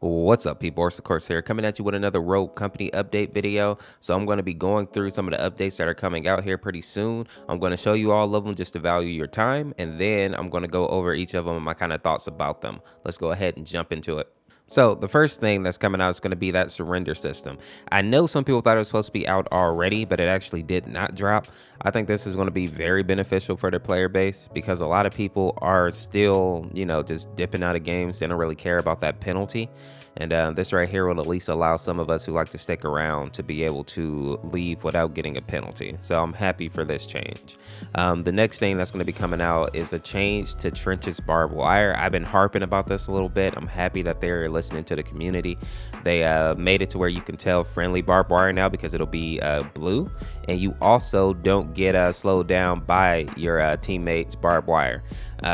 What's up, people? It's of course here, coming at you with another Rogue Company update video. So I'm going to be going through some of the updates that are coming out here pretty soon. I'm going to show you all of them just to value your time, and then I'm going to go over each of them and my kind of thoughts about them. Let's go ahead and jump into it. So the first thing that's coming out is going to be that surrender system. I know some people thought it was supposed to be out already, but it actually did not drop. I think this is going to be very beneficial for the player base because a lot of people are still, just dipping out of games. They don't really care about that penalty. And this right here will at least allow some of us who like to stick around to be able to leave without getting a penalty. So I'm happy for this change. The next thing that's going to be coming out is a change to Trench's barbed wire. I've been harping about this a little bit. I'm happy that they're listening to the community. They made it to where you can tell friendly barbed wire now because it'll be blue. And you also don't get slowed down by your teammates' barbed wire.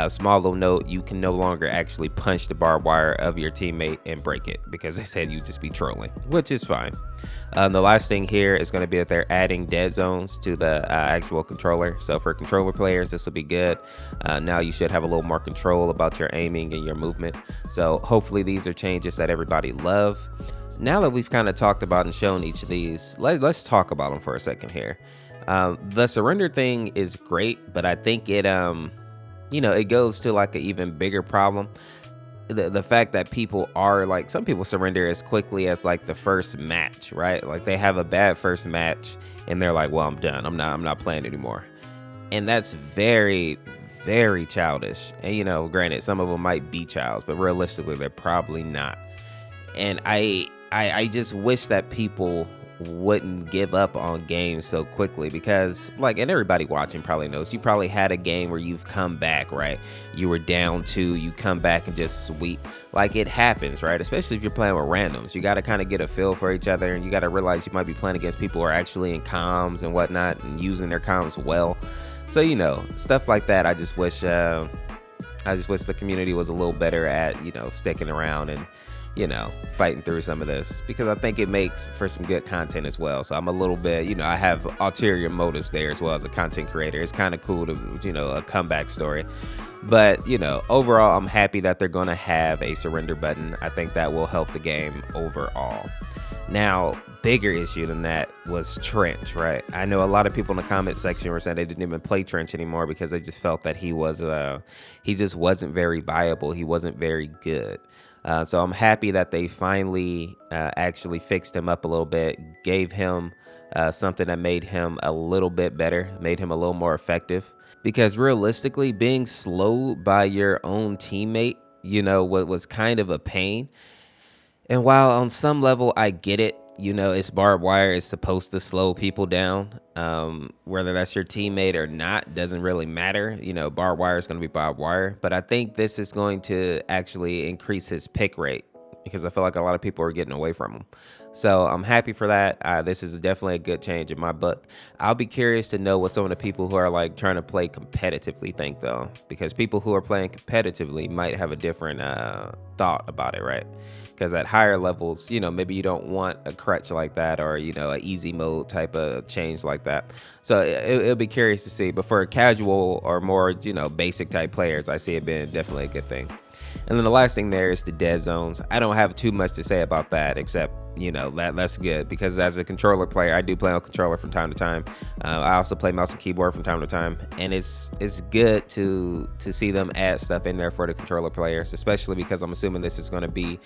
Small little note, you can no longer actually punch the barbed wire of your teammate and break it because they said you'd just be trolling, which is fine. The last thing here is going to be that they're adding dead zones to the actual controller. So for controller players, this will be good. Now you should have a little more control about your aiming and your movement. So hopefully these are changes that everybody love. Now that we've kind of talked about and shown each of these, let's talk about them for a second here. The surrender thing is great, but I think it it goes to like an even bigger problem. The fact that people are like, some people surrender as quickly as like the first match, right? Like they have a bad first match and they're like, well, I'm done. I'm not playing anymore. And that's very, very childish. And granted, some of them might be childs, but realistically, they're probably not. And I just wish that people wouldn't give up on games so quickly because and everybody watching probably knows, you probably had a game where you've come back, right? You were down 2, you come back and just sweep. Like it happens, right? Especially if you're playing with randoms. You got to kind of get a feel for each other, and you got to realize you might be playing against people who are actually in comms and whatnot and using their comms well. So stuff like that. I just wish the community was a little better at sticking around and fighting through some of this, because I think it makes for some good content as well. So I'm a little bit, I have ulterior motives there as well as a content creator. It's kind of cool to, a comeback story. But, overall, I'm happy that they're going to have a surrender button. I think that will help the game overall. Now, bigger issue than that was Trench, right? I know a lot of people in the comment section were saying they didn't even play Trench anymore because they just felt that he just wasn't very viable. He wasn't very good. So I'm happy that they finally actually fixed him up a little bit, gave him something that made him a little bit better, made him a little more effective. Because realistically, being slowed by your own teammate, was kind of a pain. And while on some level I get it, it's barbed wire, it's supposed to slow people down. Whether that's your teammate or not doesn't really matter. Barbed wire is going to be barbed wire. But I think this is going to actually increase his pick rate because I feel like a lot of people are getting away from him. So I'm happy for that. This is definitely a good change in my book. I'll be curious to know what some of the people who are like trying to play competitively think though, because people who are playing competitively might have a different thought about it, right? Because at higher levels, maybe you don't want a crutch like that or, an easy mode type of change like that. So it'll be curious to see. But for casual or more, basic type players, I see it being definitely a good thing. And then the last thing there is the dead zones. I don't have too much to say about that except, that's good because as a controller player, I do play on controller from time to time. I also play mouse and keyboard from time to time, and it's good to see them add stuff in there for the controller players, especially because I'm assuming this is going to be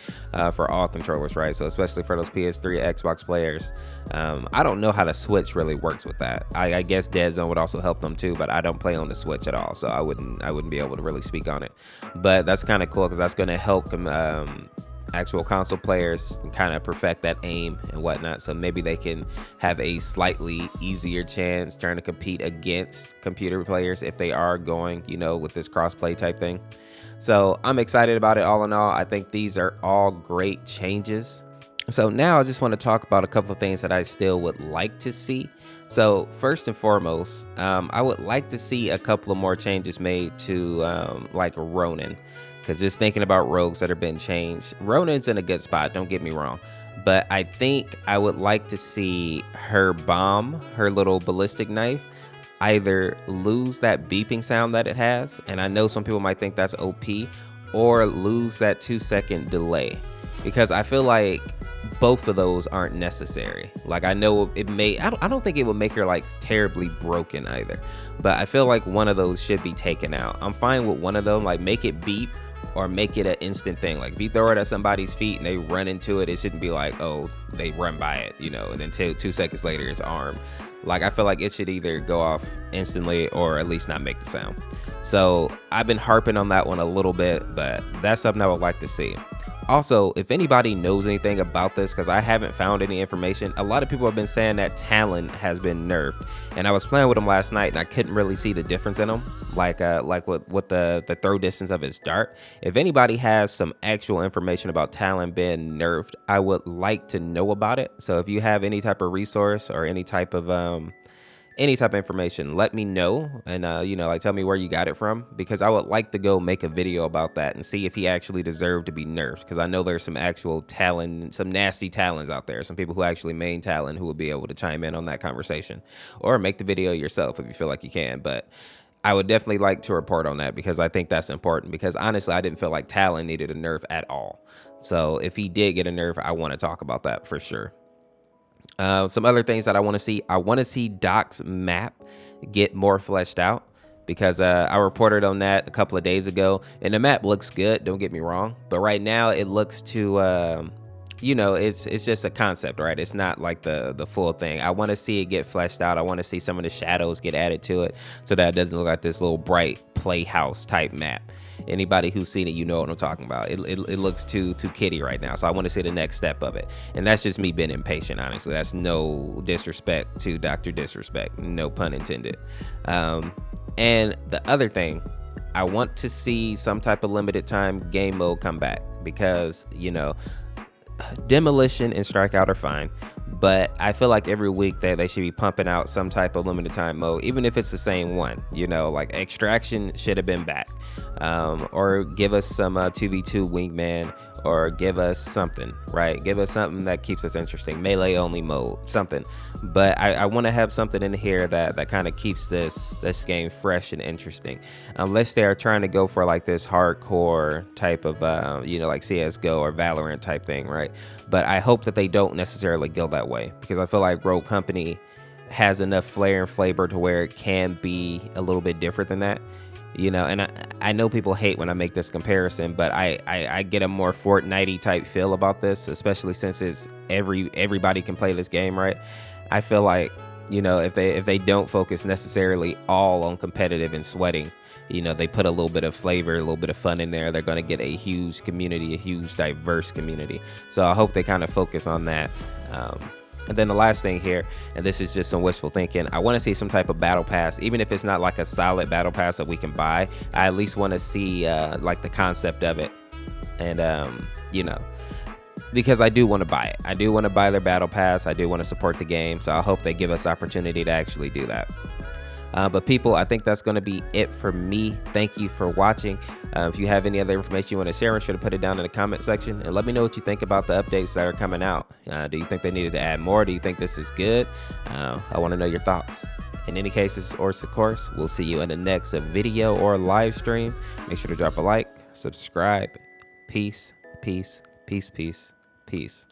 for all controllers, right? So especially for those PS3, Xbox players. I don't know how the Switch really works with that. I guess Dead Zone would also help them too, but I don't play on the Switch at all, so I wouldn't be able to really speak on it. But that's kind of cool because that's going to help them. Actual console players kind of perfect that aim and whatnot, so maybe they can have a slightly easier chance trying to compete against computer players if they are going with this crossplay type thing. So I'm excited about it. All in all, I think these are all great changes. So now I just want to talk about a couple of things that I still would like to see. So first and foremost, I would like to see a couple of more changes made to like Ronin. Because just thinking about rogues that have been changed, Ronin's in a good spot, don't get me wrong. But I think I would like to see her bomb, her little ballistic knife, either lose that beeping sound that it has, and I know some people might think that's OP, or lose that 2-second delay. because I feel like both of those aren't necessary. Like, I know it may, I don't think it would make her like terribly broken either, but I feel like one of those should be taken out. I'm fine with one of them, like make it beep or make it an instant thing. Like if you throw it at somebody's feet and they run into it, it shouldn't be like, oh, they run by it, you know, and then 2 seconds later it's armed. Like I feel like it should either go off instantly or at least not make the sound. So I've been harping on that one a little bit, but that's something I would like to see. Also, if anybody knows anything about this, because I haven't found any information, a lot of people have been saying that Talon has been nerfed, and I was playing with him last night and I couldn't really see the difference in him, like with the throw distance of his dart. If anybody has some actual information about Talon being nerfed, I would like to know about it. So if you have any type of resource or any type of information, let me know, and you know, like tell me where you got it from, because I would like to go make a video about that and see if he actually deserved to be nerfed, because I know there's some actual Talon, some nasty Talons out there, some people who actually main Talon who will be able to chime in on that conversation, or make the video yourself if you feel like you can. But I would definitely like to report on that, because I think that's important, because honestly I didn't feel like Talon needed a nerf at all. So if he did get a nerf, I want to talk about that for sure. Some other things that I want to see Doc's map get more fleshed out, because I reported on that a couple of days ago, and the map looks good, don't get me wrong, but right now it looks too you know, it's just a concept, right? It's not like the full thing. I want to see it get fleshed out. I want to see some of the shadows get added to it, so that it doesn't look like this little bright playhouse type map. Anybody who's seen it, you know what I'm talking about. It looks too kiddie right now, so I want to see the next step of it. And that's just me being impatient, honestly. That's no disrespect to Dr. Disrespect, no pun intended. And the other thing, I want to see some type of limited time game mode come back, because, you know, Demolition and Strikeout are fine, but I feel like every week that they should be pumping out some type of limited time mode, even if it's the same one. You know, like Extraction should have been back, or give us some 2v2 Wingman, or give us something, right? Give us something that keeps us interesting. Melee only mode, something. But I want to have something in here that kind of keeps this game fresh and interesting, unless they are trying to go for like this hardcore type of you know, like CSGO or Valorant type thing, right? But I hope that they don't necessarily go that way, because I feel like Rogue Company has enough flair and flavor to where it can be a little bit different than that, you know. And I know people hate when I make this comparison, but I get a more Fortnite-y type feel about this, especially since it's everybody can play this game, right? I feel like, you know, if they don't focus necessarily all on competitive and sweating, you know, they put a little bit of flavor, a little bit of fun in there, they're going to get a huge community, a huge diverse community. So I hope they kind of focus on that. And then the last thing here, and this is just some wishful thinking, I want to see some type of battle pass, even if it's not like a solid battle pass that we can buy. I at least want to see like the concept of it, and you know, because I do want to buy it. I do want to buy their battle pass. I do want to support the game, so I hope they give us the opportunity to actually do that. But people, I think that's going to be it for me. Thank you for watching. If you have any other information you want to share, make sure to put it down in the comment section, and let me know what you think about the updates that are coming out. Do you think they needed to add more? Do you think this is good? I want to know your thoughts. In any case, this is Ors, of course. We'll see you in the next video or live stream. Make sure to drop a like, subscribe. Peace, peace, peace, peace, peace.